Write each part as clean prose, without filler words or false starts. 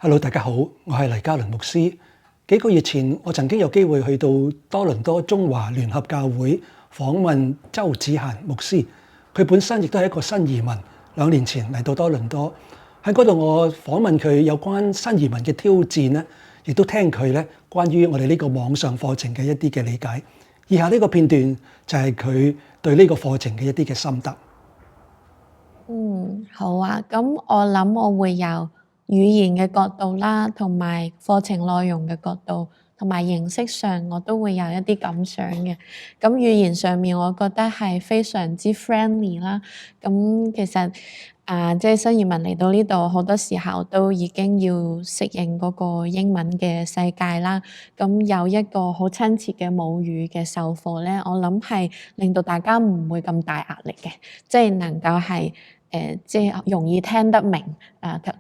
Hello，大家好，我係黎嘉倫牧師。幾個月前，我曾經有機會去到多倫多中華聯合教會訪問周子賢牧師。佢本身亦都係一個新移民，2年前嚟到多倫多。喺嗰度，我訪問佢有關新移民嘅挑戰咧，亦都聽佢咧關於我哋呢個網上課程嘅一啲嘅理解。以下呢個片段就係佢對呢個課程嘅一啲嘅心得。好啊，咁我諗我會由語言嘅角度啦，同埋課程內容嘅角度，同埋形式上我都會有一啲感想嘅。咁語言上面我覺得係非常之 friendly 啦。咁其實即係新移民嚟到呢度，好多時候都已經要適應嗰個英文嘅世界啦。咁有一個好親切嘅母語嘅授課咧，我諗係令到大家唔會咁大壓力嘅，即係能夠係即係容易聽得明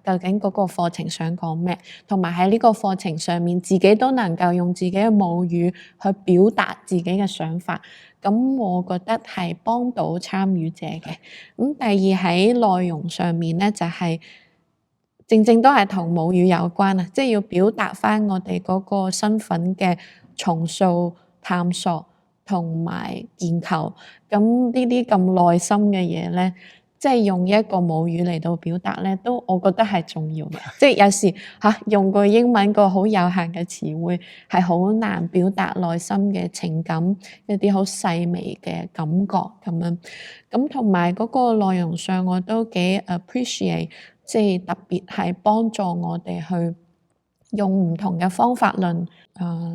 究竟嗰個課程想講咩，同埋喺呢個課程上面自己都能夠用自己嘅母語去表達自己嘅想法。咁我覺得係幫到參與者嘅。咁第二喺內容上面咧，就係正正都係同母語有關啊，即係要表達返我哋嗰個身份嘅重塑、探索同埋研究。咁呢啲咁內心嘅嘢咧，即係用一個母語嚟到表達咧，都我覺得係重要嘅。即係有時用個英文個好有限嘅詞彙，係好難表達內心嘅情感，一啲好細微嘅感覺咁樣。咁同埋嗰個內容上，我都幾 appreciate，即係特別係幫助我哋去用唔同嘅方法論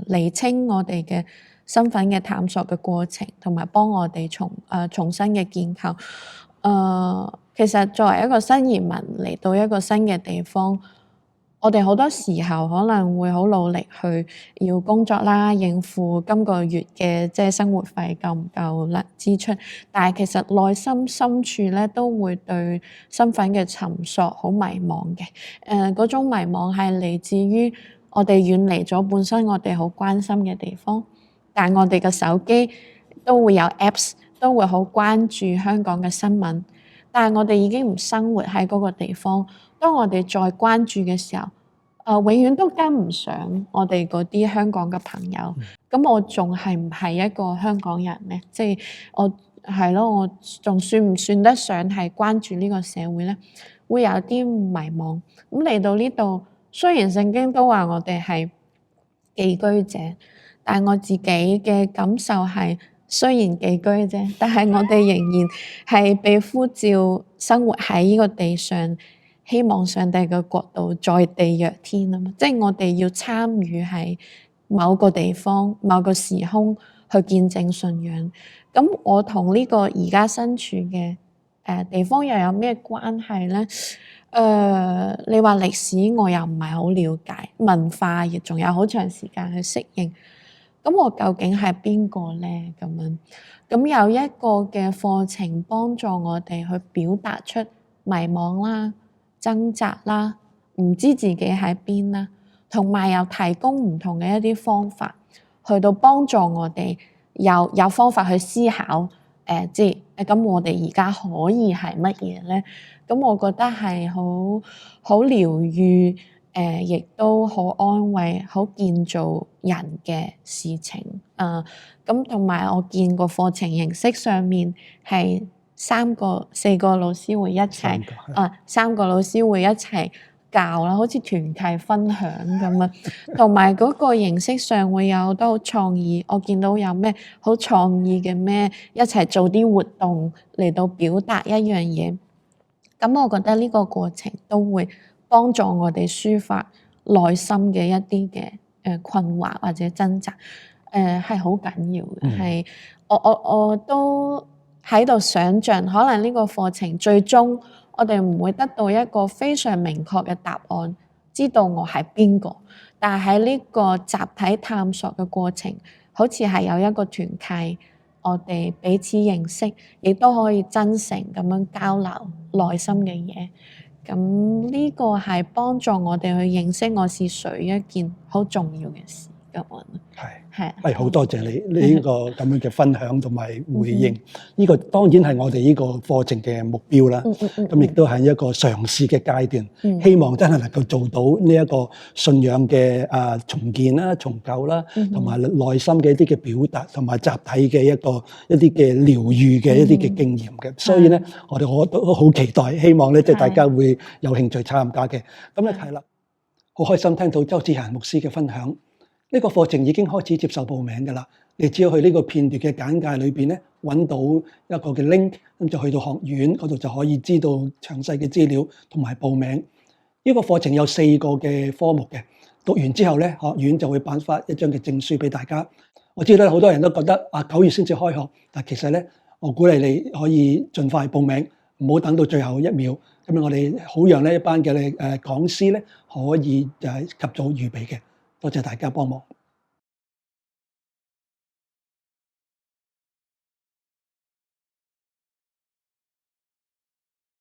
釐清我哋嘅身份嘅探索嘅過程，同埋幫我哋重新嘅建構。其實作為一個新移民嚟到一個新嘅地方，我哋好多時候可能會好努力去要工作啦，應付今個月嘅即係生活費夠唔夠啦支出，但係其實內心深處咧都會對身份嘅尋索好迷茫嘅。嗰種迷茫係嚟自於我哋遠離咗本身我哋好關心嘅地方，但係我哋嘅手機都會有 Apps，都會好關注香港嘅新聞，但係我哋已經唔生活喺嗰個地方。當我哋再關注嘅時候，永遠都跟唔上我哋嗰啲香港嘅朋友。咁我仲係唔係一個香港人咧？即係我仲算唔算得上係關注呢個社會咧？會有啲迷茫。咁嚟到呢度，雖然聖經都話我哋係寄居者，但係我自己嘅感受係，雖然寄居啫，但係我哋仍然係被呼召生活喺呢個地上，希望上帝嘅國度在地若天啊嘛！即係我哋要參與喺某個地方、某個時空去見證信仰。咁我同呢個而家身處嘅地方又有咩關係咧？你話歷史我又唔係好了解，文化亦仲有好長時間去適應。咁我究竟係邊個咧？咁樣，咁有一個嘅課程幫助我哋去表達出迷茫啦、掙扎啦、唔知自己喺邊啦，同埋又提供唔同嘅一啲方法，去到幫助我哋有方法去思考。即係咁，我哋而家可以係乜嘢咧？咁我覺得係好療愈，亦都好安慰、好建造人嘅事情。咁同埋我見個課程形式上面係4個老師會一齊，3個老師會一齊教啦，好似團契分享咁樣。同埋嗰個形式上會有好多好創意，我見到有咩好創意嘅咩，一齊做啲活動嚟到表達一樣嘢。咁我覺得呢個過程都會幫助我哋抒發內心嘅一啲嘅困惑或者掙扎，係好緊要嘅。係我都喺度想像，可能呢個課程最終我哋唔會得到一個非常明確嘅答案，知道我係邊個。但係喺呢個集體探索嘅過程，好似係有一個團契，我哋彼此認識，亦都可以真誠咁樣交流內心嘅嘢。咁呢個係幫助我哋去認識我是誰一件好重要嘅事。案。係好多謝你呢個咁樣嘅分享同埋回應。呢個當然係我哋呢個課程嘅目標啦。咁亦都係一個嘗試嘅階段，希望真係能夠做到呢一個信仰嘅重建啦、重構啦，同埋內心嘅一啲嘅表達，同埋集體嘅一啲嘅療愈嘅一啲嘅經驗嘅。所以咧，我都好期待，希望咧即係大家會有興趣參加嘅。咁咧係啦，好開心聽到周子賢牧師嘅分享。呢個課程已經開始接受報名㗎啦，你只要去呢個片段嘅簡介裏邊咧，揾到一個嘅 link，咁就去到學院嗰度就可以知道詳細嘅資料同埋報名。呢個課程有4個嘅科目嘅，讀完之後咧，學院就會頒發一張嘅證書俾大家。我知道好多人都覺得9月先至開學，但其實咧，我鼓勵你可以盡快報名，唔好等到最後1秒。咁我哋好讓呢一班嘅講師咧可以及早預備嘅。多謝大家幫忙。